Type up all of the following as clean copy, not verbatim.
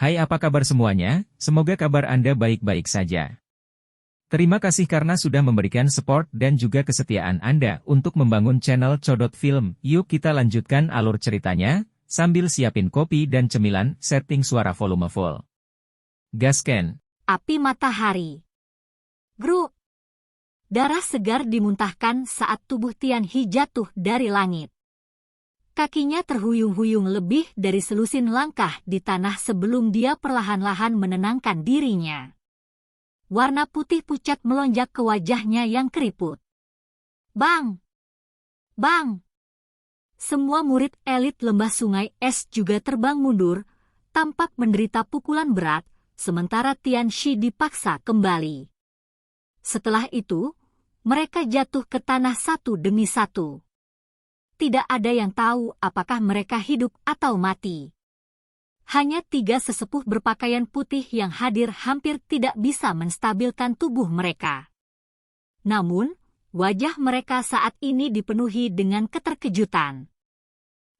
Hai, apa kabar semuanya? Semoga kabar Anda baik-baik saja. Terima kasih karena sudah memberikan support dan juga kesetiaan Anda untuk membangun channel Codot Film. Yuk kita lanjutkan alur ceritanya, sambil siapin kopi dan cemilan, setting suara volume full. Gasken. Api matahari. Grup. Darah segar dimuntahkan saat tubuh Tianxi jatuh dari langit. Kakinya terhuyung-huyung lebih dari selusin langkah di tanah sebelum dia perlahan-lahan menenangkan dirinya. Warna putih pucat melonjak ke wajahnya yang keriput. Bang! Bang! Semua murid elit lembah sungai es juga terbang mundur, tampak menderita pukulan berat, sementara Tianxi dipaksa kembali. Setelah itu, mereka jatuh ke tanah satu demi satu. Tidak ada yang tahu apakah mereka hidup atau mati. Hanya 3 sesepuh berpakaian putih yang hadir hampir tidak bisa menstabilkan tubuh mereka. Namun, wajah mereka saat ini dipenuhi dengan keterkejutan.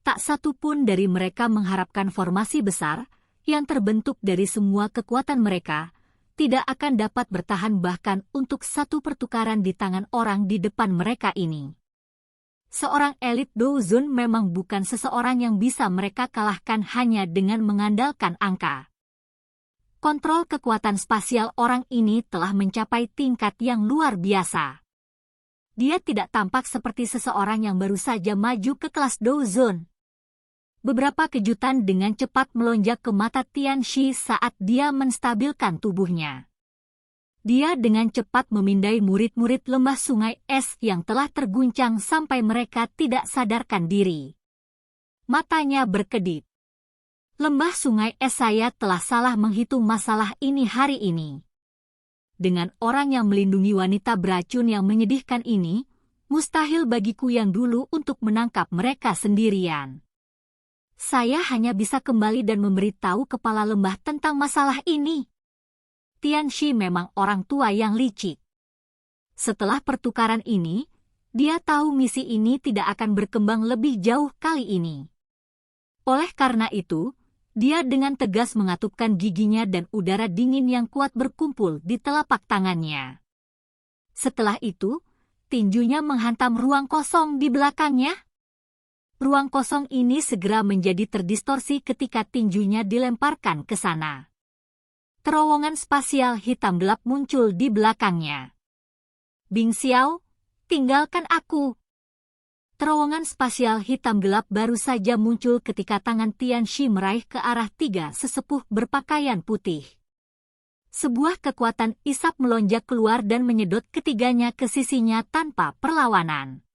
Tak satu pun dari mereka mengharapkan formasi besar, yang terbentuk dari semua kekuatan mereka, tidak akan dapat bertahan bahkan untuk satu pertukaran di tangan orang di depan mereka ini. Seorang elit Douzun memang bukan seseorang yang bisa mereka kalahkan hanya dengan mengandalkan angka. Kontrol kekuatan spasial orang ini telah mencapai tingkat yang luar biasa. Dia tidak tampak seperti seseorang yang baru saja maju ke kelas Douzun. Beberapa kejutan dengan cepat melonjak ke mata Tianxi saat dia menstabilkan tubuhnya. Dia dengan cepat memindai murid-murid lembah sungai es yang telah terguncang sampai mereka tidak sadarkan diri. Matanya berkedip. Lembah sungai es, saya telah salah menghitung masalah ini hari ini. Dengan orang yang melindungi wanita beracun yang menyedihkan ini, mustahil bagiku yang dulu untuk menangkap mereka sendirian. Saya hanya bisa kembali dan memberitahu kepala lembah tentang masalah ini. Tianxi memang orang tua yang licik. Setelah pertukaran ini, dia tahu misi ini tidak akan berkembang lebih jauh kali ini. Oleh karena itu, dia dengan tegas mengatupkan giginya dan udara dingin yang kuat berkumpul di telapak tangannya. Setelah itu, tinjunya menghantam ruang kosong di belakangnya. Ruang kosong ini segera menjadi terdistorsi ketika tinjunya dilemparkan ke sana. Terowongan spasial hitam gelap muncul di belakangnya. Bing Xiao, tinggalkan aku. Terowongan spasial hitam gelap baru saja muncul ketika tangan Tianxi meraih ke arah 3 sesepuh berpakaian putih. Sebuah kekuatan isap melonjak keluar dan menyedot ketiganya ke sisinya tanpa perlawanan.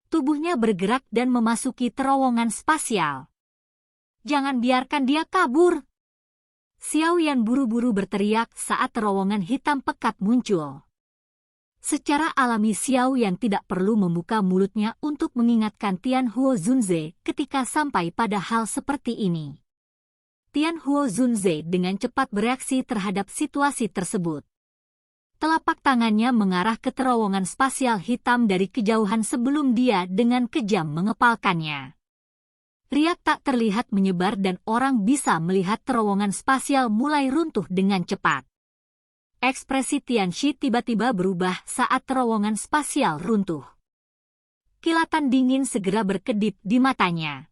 Tubuhnya bergerak dan memasuki terowongan spasial. Jangan biarkan dia kabur. Xiao Yan buru-buru berteriak saat terowongan hitam pekat muncul. Secara alami Xiao Yan tidak perlu membuka mulutnya untuk mengingatkan Tian Huo Zunze ketika sampai pada hal seperti ini. Tian Huo Zunze dengan cepat bereaksi terhadap situasi tersebut. Telapak tangannya mengarah ke terowongan spasial hitam dari kejauhan sebelum dia dengan kejam mengepalkannya. Riak tak terlihat menyebar dan orang bisa melihat terowongan spasial mulai runtuh dengan cepat. Ekspresi Tianxi tiba-tiba berubah saat terowongan spasial runtuh. Kilatan dingin segera berkedip di matanya.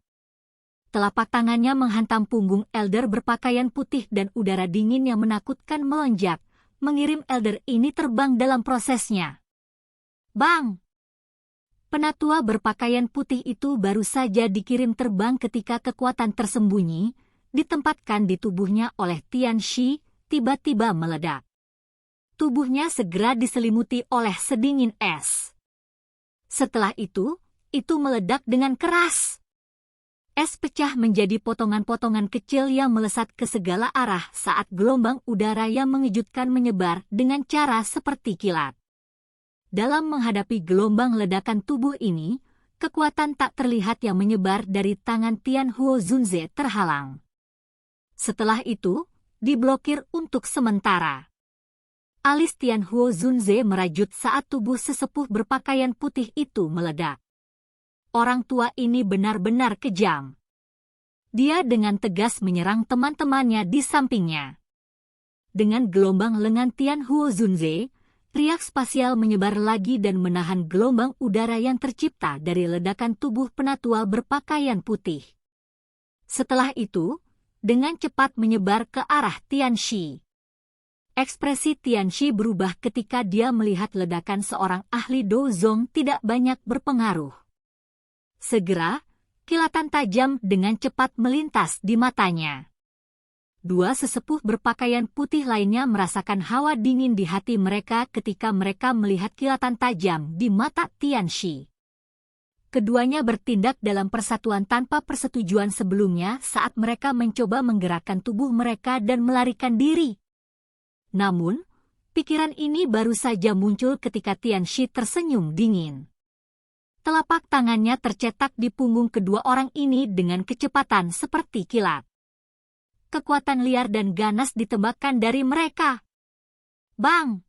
Telapak tangannya menghantam punggung elder berpakaian putih dan udara dingin yang menakutkan melonjak, mengirim elder ini terbang dalam prosesnya. Bang! Penatua berpakaian putih itu baru saja dikirim terbang ketika kekuatan tersembunyi, ditempatkan di tubuhnya oleh Tianxi, tiba-tiba meledak. Tubuhnya segera diselimuti oleh sedingin es. Setelah itu meledak dengan keras. Es pecah menjadi potongan-potongan kecil yang melesat ke segala arah saat gelombang udara yang mengejutkan menyebar dengan cara seperti kilat. Dalam menghadapi gelombang ledakan tubuh ini, kekuatan tak terlihat yang menyebar dari tangan Tian Huo Zunze terhalang. Setelah itu, diblokir untuk sementara. Alis Tian Huo Zunze merajut saat tubuh sesepuh berpakaian putih itu meledak. Orang tua ini benar-benar kejam. Dia dengan tegas menyerang teman-temannya di sampingnya. Dengan gelombang lengan Tian Huo Zunze, riak spasial menyebar lagi dan menahan gelombang udara yang tercipta dari ledakan tubuh penatua berpakaian putih. Setelah itu, dengan cepat menyebar ke arah Tianxi. Ekspresi Tianxi berubah ketika dia melihat ledakan seorang ahli Dozong tidak banyak berpengaruh. Segera, kilatan tajam dengan cepat melintas di matanya. Dua sesepuh berpakaian putih lainnya merasakan hawa dingin di hati mereka ketika mereka melihat kilatan tajam di mata Tianxi. Keduanya bertindak dalam persatuan tanpa persetujuan sebelumnya saat mereka mencoba menggerakkan tubuh mereka dan melarikan diri. Namun, pikiran ini baru saja muncul ketika Tianxi tersenyum dingin. Telapak tangannya tercetak di punggung kedua orang ini dengan kecepatan seperti kilat. Kekuatan liar dan ganas ditembakkan dari mereka. Bang!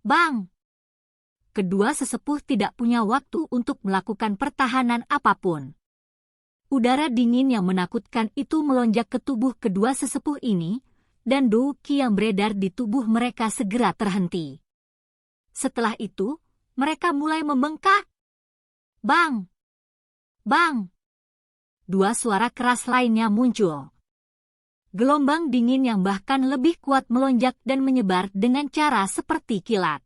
Bang! Kedua sesepuh tidak punya waktu untuk melakukan pertahanan apapun. Udara dingin yang menakutkan itu melonjak ke tubuh kedua sesepuh ini, dan dou qi yang beredar di tubuh mereka segera terhenti. Setelah itu, mereka mulai membengkak. Bang! Bang! Dua suara keras lainnya muncul. Gelombang dingin yang bahkan lebih kuat melonjak dan menyebar dengan cara seperti kilat.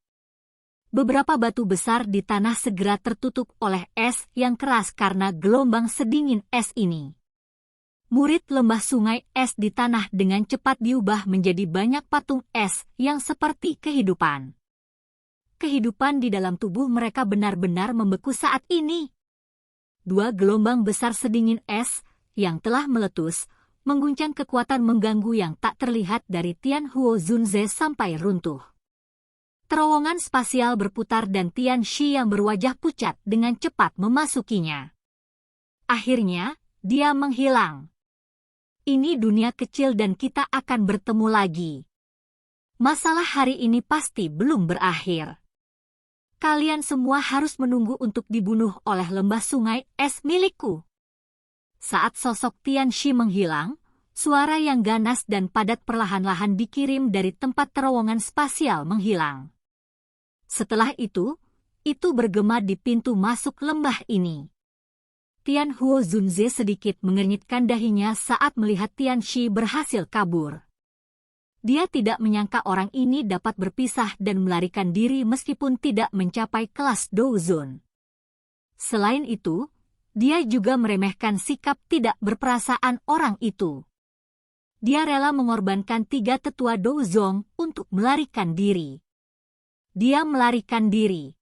Beberapa batu besar di tanah segera tertutup oleh es yang keras karena gelombang sedingin es ini. Murid lembah sungai es di tanah dengan cepat diubah menjadi banyak patung es yang seperti kehidupan. Kehidupan di dalam tubuh mereka benar-benar membeku saat ini. Dua gelombang besar sedingin es yang telah meletus, mengguncang kekuatan mengganggu yang tak terlihat dari Tian Huo Zunze sampai runtuh. Terowongan spasial berputar dan Tianxi yang berwajah pucat dengan cepat memasukinya. Akhirnya, dia menghilang. Ini dunia kecil dan kita akan bertemu lagi. Masalah hari ini pasti belum berakhir. Kalian semua harus menunggu untuk dibunuh oleh lembah sungai es milikku. Saat sosok Tianxi menghilang, suara yang ganas dan padat perlahan-lahan dikirim dari tempat terowongan spasial menghilang. Setelah itu bergema di pintu masuk lembah ini. Tian Huo Zunze sedikit mengernyitkan dahinya saat melihat Tianxi berhasil kabur. Dia tidak menyangka orang ini dapat berpisah dan melarikan diri meskipun tidak mencapai kelas Douzon. Selain itu, dia juga meremehkan sikap tidak berperasaan orang itu. Dia rela mengorbankan 3 tetua Douzong untuk melarikan diri. Dia melarikan diri.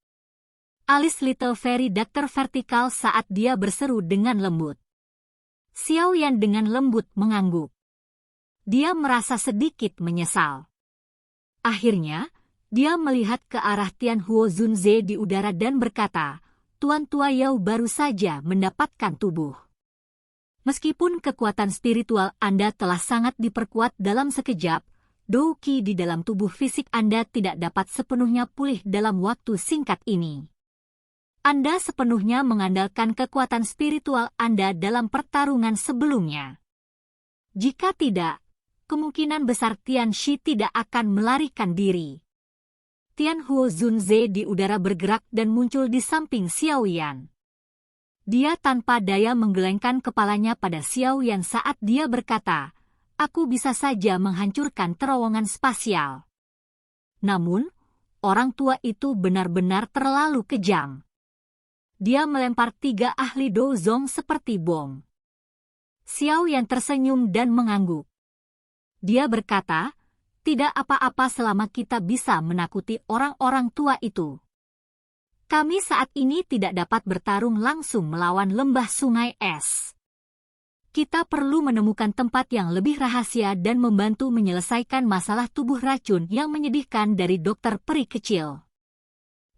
Alis Little Fairy Doctor vertikal saat dia berseru dengan lembut. Xiao Yan dengan lembut mengangguk. Dia merasa sedikit menyesal. Akhirnya, dia melihat ke arah Tian Huo Zunze di udara dan berkata, Tuan Tua Yao baru saja mendapatkan tubuh. Meskipun kekuatan spiritual Anda telah sangat diperkuat dalam sekejap, dou qi di dalam tubuh fisik Anda tidak dapat sepenuhnya pulih dalam waktu singkat ini. Anda sepenuhnya mengandalkan kekuatan spiritual Anda dalam pertarungan sebelumnya. Jika tidak, kemungkinan besar Tianxi tidak akan melarikan diri. Tian Huo Zunze di udara bergerak dan muncul di samping Xiao Yan. Dia tanpa daya menggelengkan kepalanya pada Xiao Yan saat dia berkata, aku bisa saja menghancurkan terowongan spasial. Namun, orang tua itu benar-benar terlalu kejam. Dia melempar 3 ahli Douzong seperti bom. Xiao Yan tersenyum dan mengangguk. Dia berkata, tidak apa-apa selama kita bisa menakuti orang-orang tua itu. Kami saat ini tidak dapat bertarung langsung melawan lembah sungai es. Kita perlu menemukan tempat yang lebih rahasia dan membantu menyelesaikan masalah tubuh racun yang menyedihkan dari dokter peri kecil.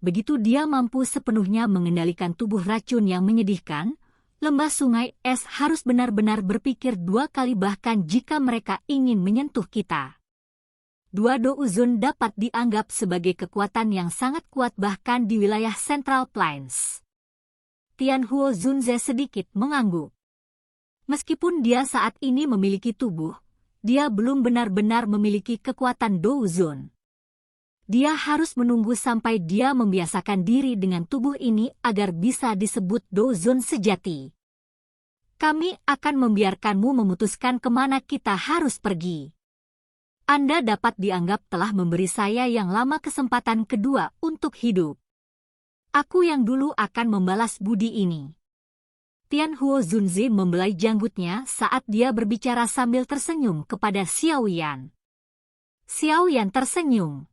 Begitu dia mampu sepenuhnya mengendalikan tubuh racun yang menyedihkan, lembah sungai es harus benar-benar berpikir 2 kali bahkan jika mereka ingin menyentuh kita. 2 Douzon dapat dianggap sebagai kekuatan yang sangat kuat bahkan di wilayah Central Plains. Tian Huo Zunze sedikit mengangguk. Meskipun dia saat ini memiliki tubuh, dia belum benar-benar memiliki kekuatan Douzun. Dia harus menunggu sampai dia membiasakan diri dengan tubuh ini agar bisa disebut Douzun sejati. Kami akan membiarkanmu memutuskan kemana kita harus pergi. Anda dapat dianggap telah memberi saya yang lama kesempatan kedua untuk hidup. Aku yang dulu akan membalas budi ini. Tianhuo Zunzi membelai janggutnya saat dia berbicara sambil tersenyum kepada Xiao Yan. Xiao Yan tersenyum.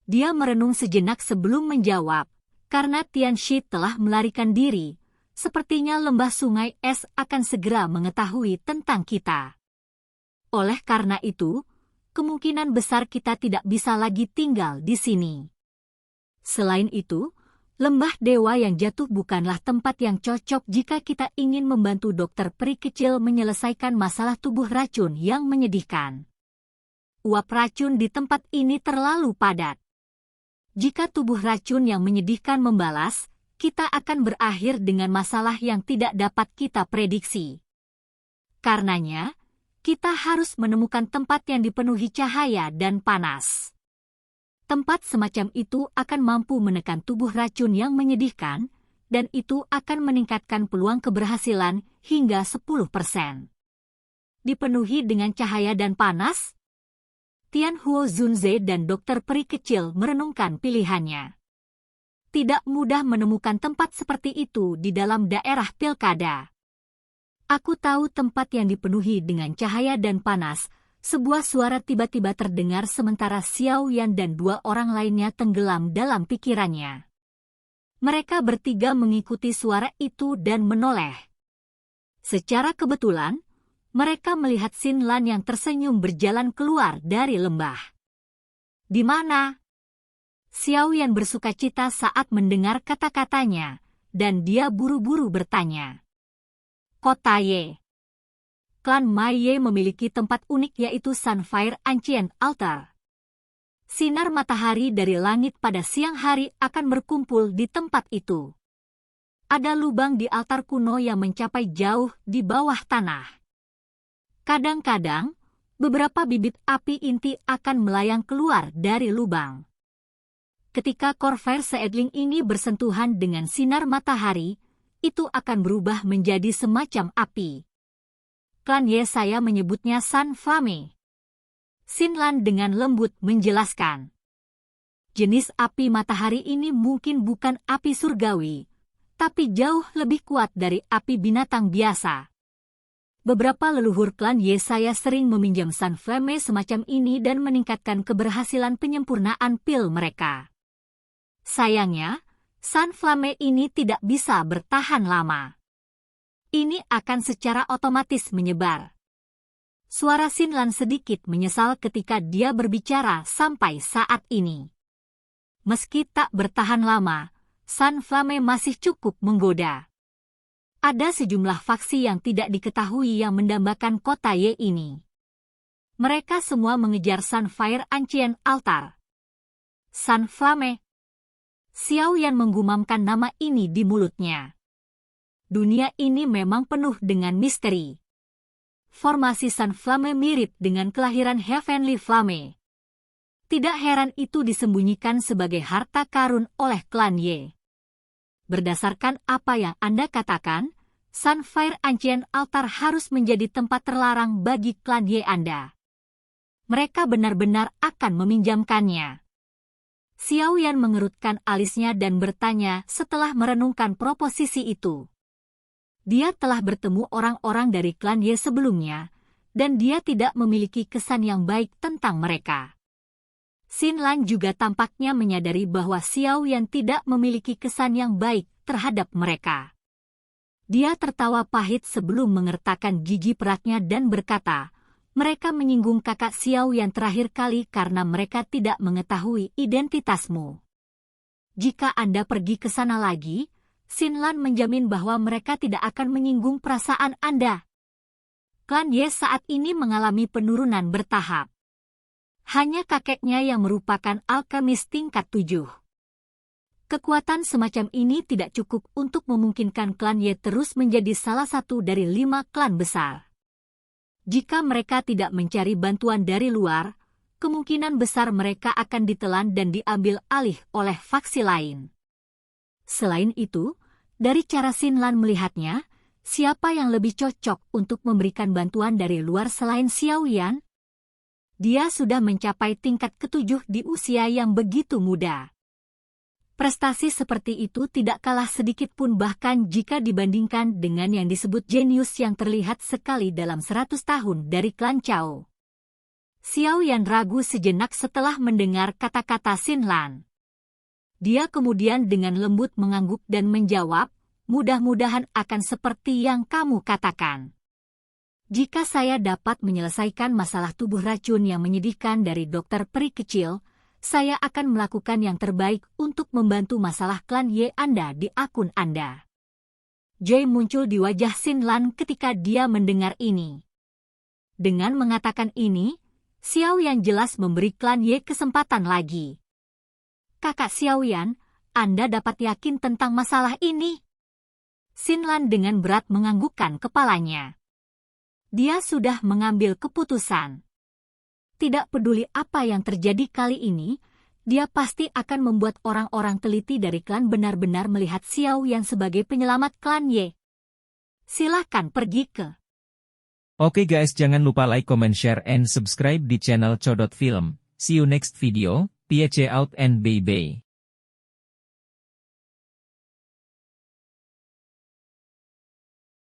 Dia merenung sejenak sebelum menjawab, karena Tianxi telah melarikan diri. Sepertinya lembah sungai es akan segera mengetahui tentang kita. Oleh karena itu, kemungkinan besar kita tidak bisa lagi tinggal di sini. Selain itu, lembah dewa yang jatuh bukanlah tempat yang cocok jika kita ingin membantu dokter peri kecil menyelesaikan masalah tubuh racun yang menyedihkan. Uap racun di tempat ini terlalu padat. Jika tubuh racun yang menyedihkan membalas, kita akan berakhir dengan masalah yang tidak dapat kita prediksi. Karenanya, kita harus menemukan tempat yang dipenuhi cahaya dan panas. Tempat semacam itu akan mampu menekan tubuh racun yang menyedihkan, dan itu akan meningkatkan peluang keberhasilan hingga 10%. Dipenuhi dengan cahaya dan panas? Tianhuo Zunze dan dokter peri kecil merenungkan pilihannya. Tidak mudah menemukan tempat seperti itu di dalam daerah pilkada. Aku tahu tempat yang dipenuhi dengan cahaya dan panas. Sebuah suara tiba-tiba terdengar sementara Xiao Yan dan dua orang lainnya tenggelam dalam pikirannya. Mereka bertiga mengikuti suara itu dan menoleh. Secara kebetulan, mereka melihat Xin Lan yang tersenyum berjalan keluar dari lembah. Di mana? Xiao Yan bersukacita saat mendengar kata-katanya, dan dia buru-buru bertanya. Kota Ye. Klan Maiye memiliki tempat unik yaitu Sunfire Ancient Altar. Sinar matahari dari langit pada siang hari akan berkumpul di tempat itu. Ada lubang di altar kuno yang mencapai jauh di bawah tanah. Kadang-kadang, beberapa bibit api inti akan melayang keluar dari lubang. Ketika Corvair Seedling ini bersentuhan dengan sinar matahari, itu akan berubah menjadi semacam api. Klan Ye saya menyebutnya Sun Flame. Xin Lan dengan lembut menjelaskan. Jenis api matahari ini mungkin bukan api surgawi, tapi jauh lebih kuat dari api binatang biasa. Beberapa leluhur klan Ye saya sering meminjam Sun Flame semacam ini dan meningkatkan keberhasilan penyempurnaan pil mereka. Sayangnya, Sun Flame ini tidak bisa bertahan lama. Ini akan secara otomatis menyebar. Suara Xin Lan sedikit menyesal ketika dia berbicara sampai saat ini. Meski tak bertahan lama, Sun Flame masih cukup menggoda. Ada sejumlah faksi yang tidak diketahui yang mendambakan kota Ye ini. Mereka semua mengejar Sunfire Ancient Altar. Sun Flame. Xiao Yan menggumamkan nama ini di mulutnya. Dunia ini memang penuh dengan misteri. Formasi Sun Flame mirip dengan kelahiran Heavenly Flame. Tidak heran itu disembunyikan sebagai harta karun oleh klan Ye. Berdasarkan apa yang Anda katakan, Sunfire Ancient Altar harus menjadi tempat terlarang bagi klan Ye Anda. Mereka benar-benar akan meminjamkannya. Xiao Yan mengerutkan alisnya dan bertanya setelah merenungkan proposisi itu. Dia telah bertemu orang-orang dari klan Ye sebelumnya, dan dia tidak memiliki kesan yang baik tentang mereka. Xin Lan juga tampaknya menyadari bahwa Xiao Yan tidak memiliki kesan yang baik terhadap mereka. Dia tertawa pahit sebelum mengertakkan gigi peratnya dan berkata, mereka menyinggung kakak Xiao Yan terakhir kali karena mereka tidak mengetahui identitasmu. Jika Anda pergi ke sana lagi, Xin Lan menjamin bahwa mereka tidak akan menyinggung perasaan Anda. Klan Ye saat ini mengalami penurunan bertahap. Hanya kakeknya yang merupakan alkemis tingkat 7. Kekuatan semacam ini tidak cukup untuk memungkinkan klan Ye terus menjadi salah satu dari 5 klan besar. Jika mereka tidak mencari bantuan dari luar, kemungkinan besar mereka akan ditelan dan diambil alih oleh faksi lain. Selain itu, dari cara Xinlan melihatnya, siapa yang lebih cocok untuk memberikan bantuan dari luar selain Xiao Yan? Dia sudah mencapai tingkat ke-7 di usia yang begitu muda. Prestasi seperti itu tidak kalah sedikit pun bahkan jika dibandingkan dengan yang disebut jenius yang terlihat sekali dalam 100 tahun dari klan Chao. Xiao Yan ragu sejenak setelah mendengar kata-kata Xinlan. Dia kemudian dengan lembut mengangguk dan menjawab, mudah-mudahan akan seperti yang kamu katakan. Jika saya dapat menyelesaikan masalah tubuh racun yang menyedihkan dari dokter peri kecil, saya akan melakukan yang terbaik untuk membantu masalah klan Ye Anda di akun Anda. Jay muncul di wajah Xinlan ketika dia mendengar ini. Dengan mengatakan ini, Xiao Yan jelas memberi klan Ye kesempatan lagi. Kakak Xiao Yan, Anda dapat yakin tentang masalah ini? Xinlan dengan berat menganggukkan kepalanya. Dia sudah mengambil keputusan. Tidak peduli apa yang terjadi kali ini, dia pasti akan membuat orang-orang teliti dari klan benar-benar melihat Xiao Yan sebagai penyelamat klan Ye. Silakan pergi ke. Oke guys, jangan lupa like, comment, share, and subscribe di channel Codot Film. See you next video, peace out and bye-bye.